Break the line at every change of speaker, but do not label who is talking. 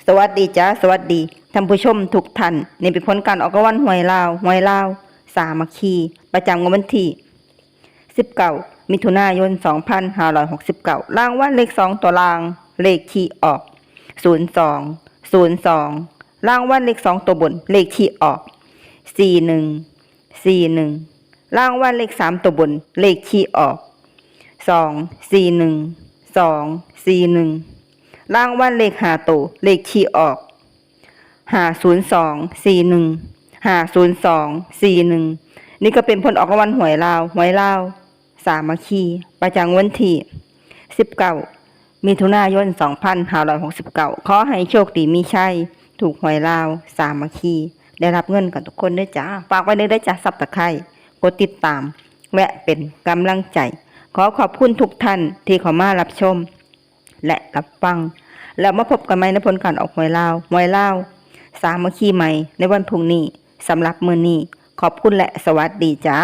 สวัสดีจ้าสวัสดีท่านผู้ชมทุกท่านนี่เป็นผลการออกรางวัลหวยลาวสามัคคีประจำงวดวันที่19มิถุนายน2569รางวัลเลข2ตัวรางเลขที่ออก02รางวัลเลข2ตัวบนเลขที่ออก41รางวัลเลข3ตัวบนเลขที่ออก241รางวัลเลข5ตัวเลขที่ออก50241นี่ก็เป็นผลออกรางวัลหวยลาวสามัคคีประจำวันที่19มิถุนายน2569ขอให้โชคดีมีชัยถูกหวยลาวสามัคคีได้รับเงินกันทุกคนด้วยจ้าฝากไว้ด้วยจ้าซับตะไคร้กดติดตามและเป็นกำลังใจขอขอบคุณทุกท่านที่เข้ามารับชมและรับฟังแล้วมาพบกันใหม่ในผลการออกหวยลาวสามัคคีใหม่ในวันพรุ่งนี้สำหรับมื้อนี้ขอบคุณและสวัสดีจ้า